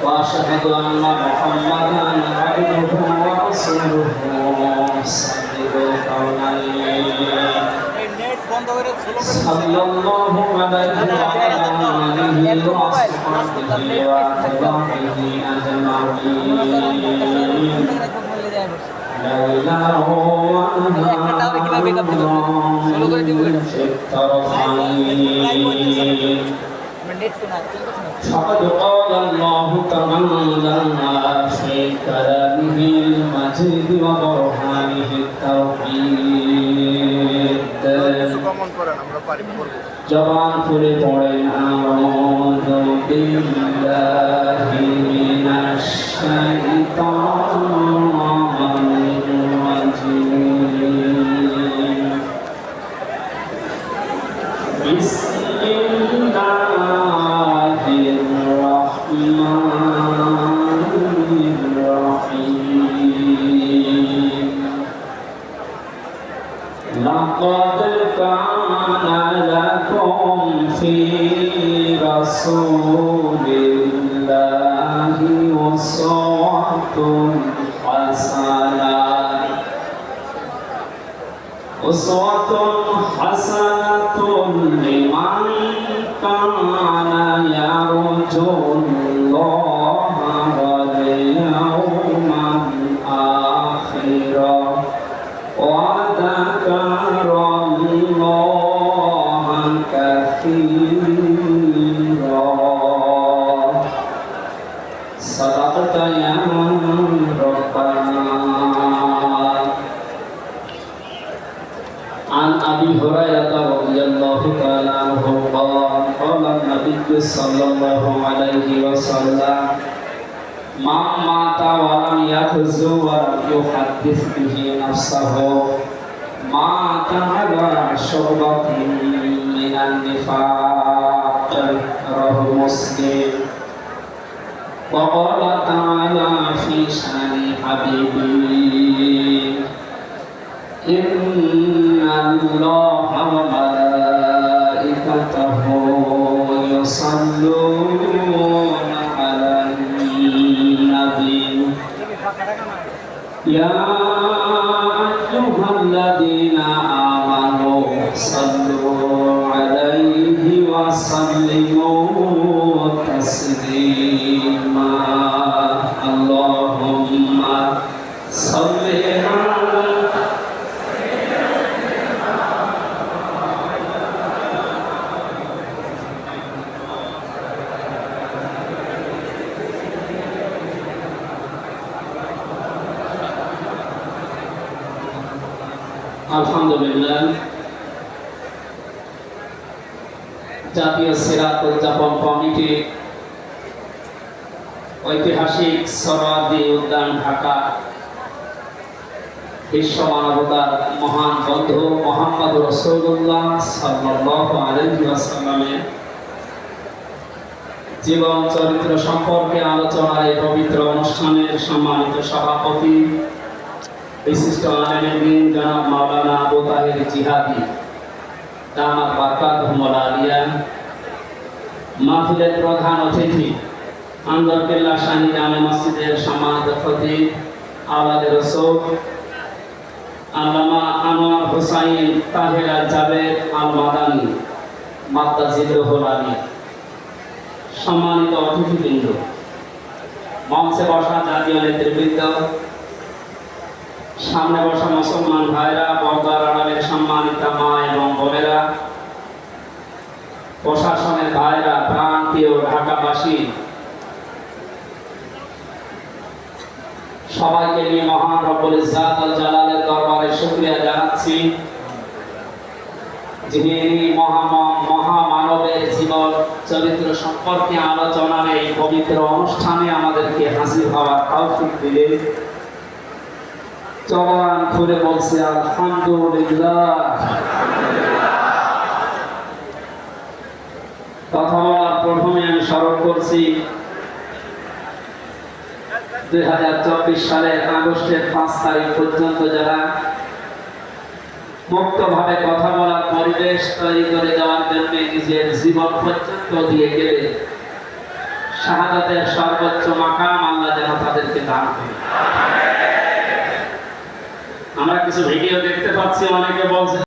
وأشهد أن محمدا عبده ورسوله سيد الكونين صلى الله عليه وعلى آله وصحبه وأتباعه أجمعين ليلا ونهارا في الطرفين فقد قال الله تعالى في كلامه المجيد وبرهانه التوحيد জবান খুলে পড়েন আউযু বিল্লাহি মিনাশ শাইতানির রাজীম বিসমিল্লাহির রহমানির রহিম লাকাদ কানা লাকুম ফি রাসূলিল্লাহি উসওয়াতুন হাসানাতুন লিমান কানা ইয়ারজুল্লাহা ওয়াল ইয়াওমাল আখির ওয়া যাকারাল্লাহা কাসীরা সাদাকাতা ইয়া রাব্বানা عن أبي هريرة رضي الله تعالى عنه قال قال النبي صلى الله عليه وسلم من مات ولم يغزو ولم يحدث به نفسه مات على شعبة من النفاق رواه مسلم وقال تعالى في شأن حبيبي إن الله وملائكته يصلون على النبي يا أيها الذين آمنوا صلوا عليه وسلموا تسليما اللهم صل على আলহামদুলিল্লাহ জাতীয় সিরাত উদযাপন কমিটি ঐতিহাসিক সোহরাওয়ার্দী উদ্যান ঢাকা বিশ্ব মানবতার মহান বন্ধু মুহাম্মদ রাসূলুল্লাহ সাল্লাল্লাহু আলাইহি ওয়াসাল্লামের জীবন চরিত্র সম্পর্কে আলোচনার এই পবিত্র অনুষ্ঠানের সম্মানিত সভাপতি বিশিষ্ট আলেম জনাব মাওলানা আবু তাহের জিহাদি দামাত বারকাতুহুল আলিয়া মাহফিলের প্রধান অতিথি আন্দরকেল্লা শাহী জামে মসজিদের সম্মানিত খতিব আওলাদে রাসূল আল্লামা আনোয়ার হোসাইন তাহের আল জাবের আল মাদানী মাদ্দাজিদুল আলী সম্মানিত অতিথিবৃন্দ মঞ্চে বসা জাতীয় নেতৃবৃন্দ সামনে বসা মুসলমান ভাইরা পর্দার আড়ালের সম্মানিত মা এবং বোনেরা প্রশাসনের ভাইরা প্রান্তীয় ঢাকাবাসী সবাইকে নিয়ে মহান রব্বুল ইজ্জাত ওয়াল জালালের দরবারে শুকরিয়া জানাচ্ছি যিনি মহামানবের জীবন চরিত্র সম্পর্কে আলোচনার এই পবিত্র অনুষ্ঠানে আমাদেরকে হাজির হওয়ার তৌফিক দিলেন। জবান খুলে বলছি আলহামদুলিল্লাহ। কথা বলার প্রথমে আমি স্মরণ করছি 2024 সালের আগস্টের 5 তারিখ পর্যন্ত যারা মুক্তভাবে কথা বলার পরিবেশ তৈরি করে দেওয়ার জন্য নিজের জীবন পর্যন্ত দিয়ে গেলে শাহাদাতের সর্বোচ্চ মাকাম আল্লাহ যেন তাদেরকে দান করে। আমরা কিছু ভিডিও দেখতে পাচ্ছি, অনেকে বলছে